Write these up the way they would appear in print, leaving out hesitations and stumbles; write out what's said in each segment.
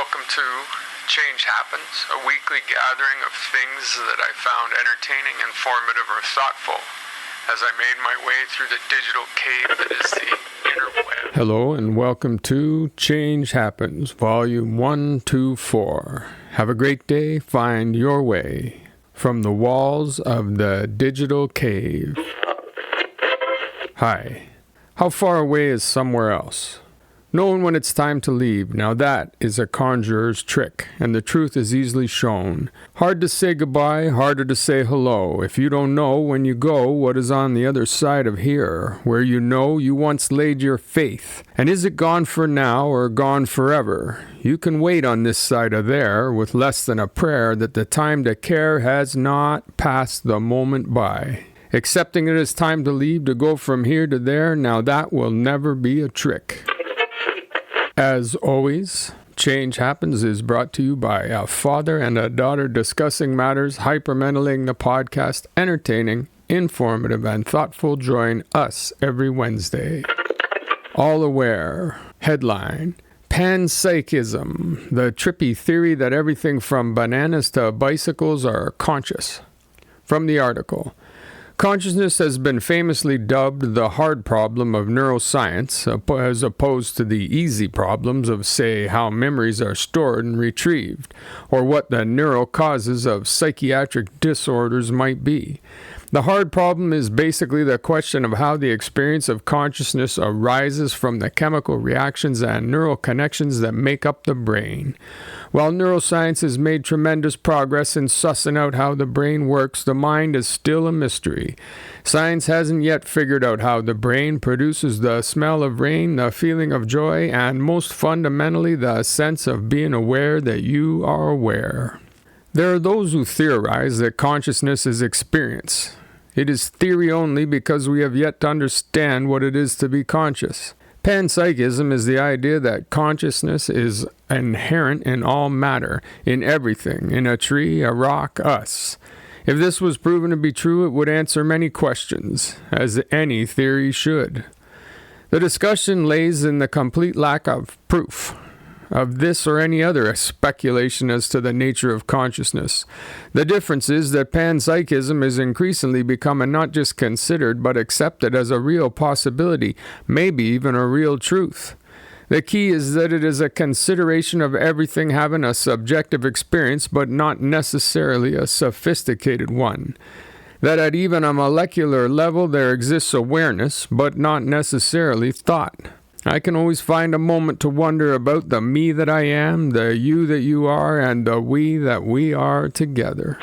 welcome to Change Happens, a weekly gathering of things that I found entertaining, informative, or thoughtful as I made my way through the digital cave that is the interweb. Hello and welcome to Change Happens, Volume 124. Have a great day, find your way from the walls of the digital cave. Hi. How far away is somewhere else? Knowing when it's time to leave, now that is a conjurer's trick, and the truth is easily shown. Hard to say goodbye, harder to say hello, if you don't know when you go what is on the other side of here, where you know you once laid your faith. And is it gone for now or gone forever? You can wait on this side of there with less than a prayer that the time to care has not passed the moment by. Accepting it as time to leave, to go from here to there, now that will never be a trick. As always, Change Happens is brought to you by a father and a daughter discussing matters, hyperventilating the podcast, entertaining, informative, and thoughtful. Join us every Wednesday. All aware. Headline: Panpsychism, the trippy theory that everything from bananas to bicycles are conscious. From the article: Consciousness has been famously dubbed the hard problem of neuroscience, as opposed to the easy problems of, say, how memories are stored and retrieved, or what the neural causes of psychiatric disorders might be. The hard problem is basically the question of how the experience of consciousness arises from the chemical reactions and neural connections that make up the brain. While neuroscience has made tremendous progress in sussing out how the brain works, the mind is still a mystery. Science hasn't yet figured out how the brain produces the smell of rain, the feeling of joy, and most fundamentally, the sense of being aware that you are aware. There are those who theorize that consciousness is experience. It is theory only because we have yet to understand what it is to be conscious. Panpsychism is the idea that consciousness is inherent in all matter, in everything, in a tree, a rock, us. If this was proven to be true, it would answer many questions, as any theory should. The discussion lays in the complete lack of proof of this or any other speculation as to the nature of consciousness. The difference is that panpsychism is increasingly becoming not just considered but accepted as a real possibility, maybe even a real truth. The key is that it is a consideration of everything having a subjective experience but not necessarily a sophisticated one. That at even a molecular level there exists awareness but not necessarily thought. I can always find a moment to wonder about the me that I am, the you that you are, and the we that we are together.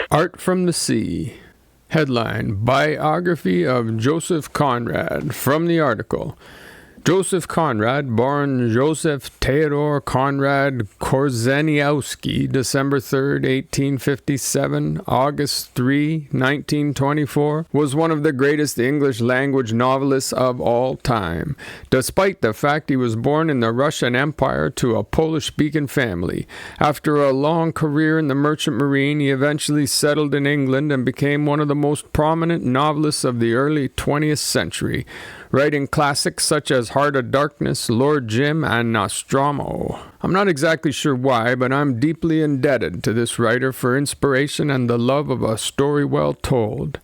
Art from the Sea. Headline: Biography of Joseph Conrad. From the article: Joseph Conrad, born Joseph Theodor Conrad Korzeniowski, December 3, 1857, August 3, 1924, was one of the greatest English language novelists of all time. Despite the fact he was born in the Russian Empire to a Polish-speaking family, after a long career in the merchant marine, he eventually settled in England and became one of the most prominent novelists of the early 20th century, writing classics such as Heart of Darkness, Lord Jim, and Nostromo. I'm not exactly sure why, but I'm deeply indebted to this writer for inspiration and the love of a story well told.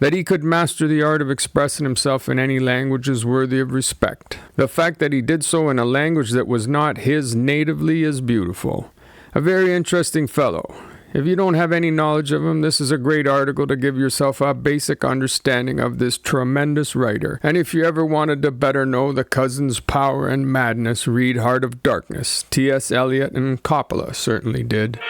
That he could master the art of expressing himself in any language is worthy of respect. The fact that he did so in a language that was not his natively is beautiful. A very interesting fellow. If you don't have any knowledge of him, this is a great article to give yourself a basic understanding of this tremendous writer. And if you ever wanted to better know the cousin's power and madness, read Heart of Darkness. T.S. Eliot and Coppola certainly did.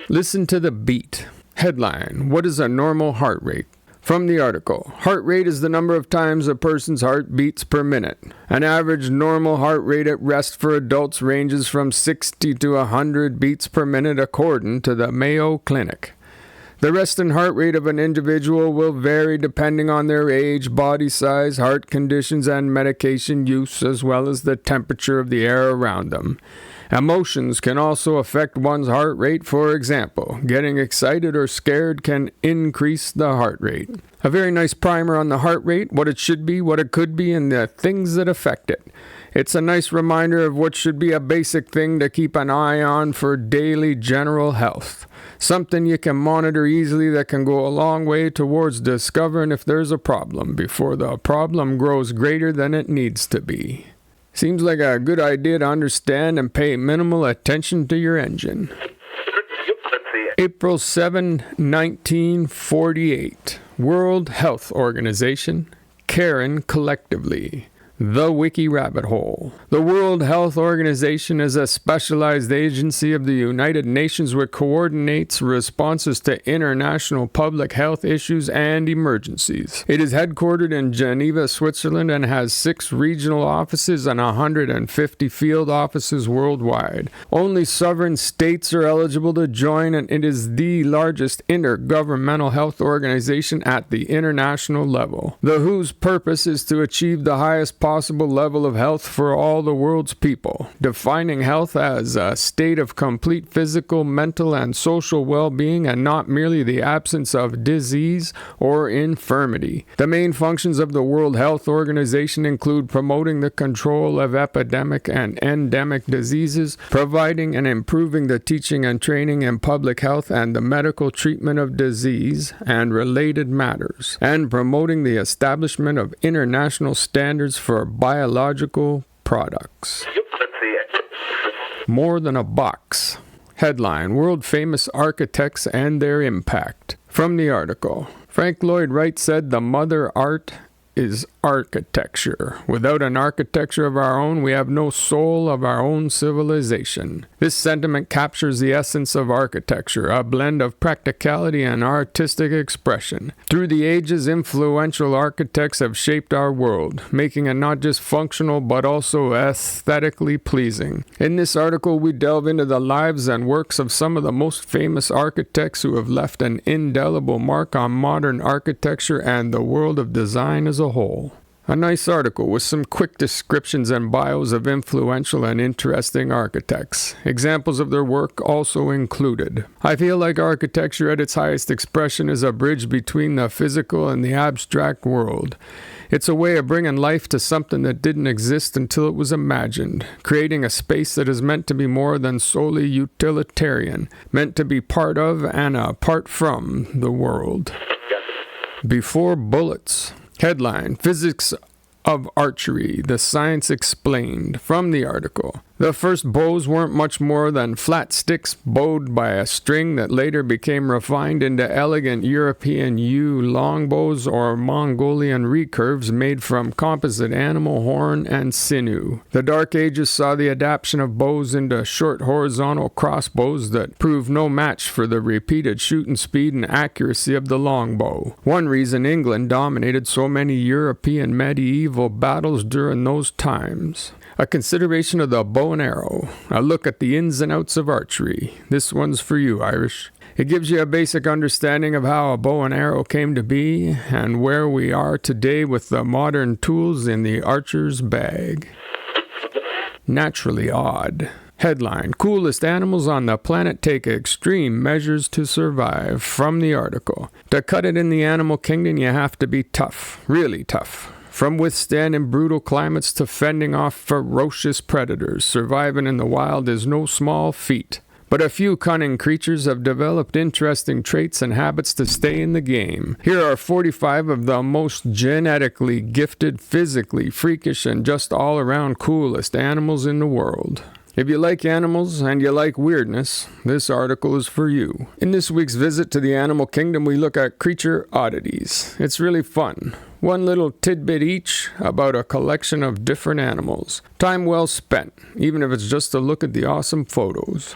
Listen to the beat. Headline: What is a normal heart rate? From the article: Heart rate is the number of times a person's heart beats per minute. An average normal heart rate at rest for adults ranges from 60 to 100 beats per minute according to the Mayo Clinic. The resting heart rate of an individual will vary depending on their age, body size, heart conditions, and medication use, as well as the temperature of the air around them. Emotions can also affect one's heart rate. For example, getting excited or scared can increase the heart rate. A very nice primer on the heart rate, what it should be, what it could be, and the things that affect it. It's a nice reminder of what should be a basic thing to keep an eye on for daily general health. Something you can monitor easily that can go a long way towards discovering if there's a problem before the problem grows greater than it needs to be. Seems like a good idea to understand and pay minimal attention to your engine. April 7, 1948. World Health Organization. Caring collectively. The Wiki Rabbit Hole. The World Health Organization is a specialized agency of the United Nations which coordinates responses to international public health issues and emergencies. It is headquartered in Geneva, Switzerland, and has 6 regional offices and 150 field offices worldwide. Only sovereign states are eligible to join, and it is the largest intergovernmental health organization at the international level. The WHO's purpose is to achieve the highest possible level of health for all the world's people, defining health as a state of complete physical, mental, and social well-being and not merely the absence of disease or infirmity. The main functions of the World Health Organization include promoting the control of epidemic and endemic diseases, providing and improving the teaching and training in public health and the medical treatment of disease and related matters, and promoting the establishment of international standards for biological products. More than a box. Headline: World Famous Architects and Their Impact. From the article, Frank Lloyd Wright said the mother art is architecture. Without an architecture of our own, we have no soul of our own civilization. This sentiment captures the essence of architecture, a blend of practicality and artistic expression. Through the ages, influential architects have shaped our world, making it not just functional but also aesthetically pleasing. In this article, we delve into the lives and works of some of the most famous architects who have left an indelible mark on modern architecture and the world of design as a whole. A nice article with some quick descriptions and bios of influential and interesting architects. Examples of their work also included. I feel like architecture at its highest expression is a bridge between the physical and the abstract world. It's a way of bringing life to something that didn't exist until it was imagined, creating a space that is meant to be more than solely utilitarian, meant to be part of and apart from the world. Before bullets. Headline: Physics of Archery, the Science Explained. From the article. The first bows weren't much more than flat sticks bowed by a string that later became refined into elegant European yew longbows or Mongolian recurves made from composite animal horn and sinew. The Dark Ages saw the adaptation of bows into short horizontal crossbows that proved no match for the repeated shooting speed and accuracy of the longbow. One reason England dominated so many European medieval battles during those times. A consideration of the bow and arrow. A look at the ins and outs of archery. This one's for you, Irish. It gives you a basic understanding of how a bow and arrow came to be and where we are today with the modern tools in the archer's bag. Naturally odd. Headline: Coolest animals on the planet take extreme measures to survive. From the article. To cut it in the animal kingdom, you have to be tough. Really tough. From withstanding brutal climates to fending off ferocious predators, surviving in the wild is no small feat. But a few cunning creatures have developed interesting traits and habits to stay in the game. Here are 45 of the most genetically gifted, physically freakish, and just all-around coolest animals in the world. If you like animals and you like weirdness, this article is for you. In this week's visit to the animal kingdom, we look at creature oddities. It's really fun. One little tidbit each about a collection of different animals. Time well spent, even if it's just to look at the awesome photos.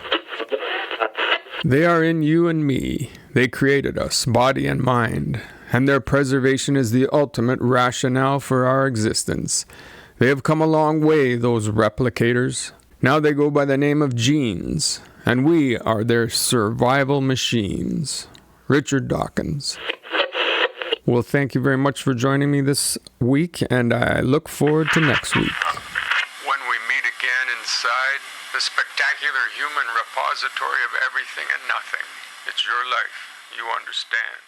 They are in you and me. They created us, body and mind, and their preservation is the ultimate rationale for our existence. They have come a long way, those replicators. Now they go by the name of genes, and we are their survival machines. Richard Dawkins. Well, thank you very much for joining me this week, and I look forward to next week. When we meet again inside the spectacular human repository of everything and nothing, it's your life, you understand.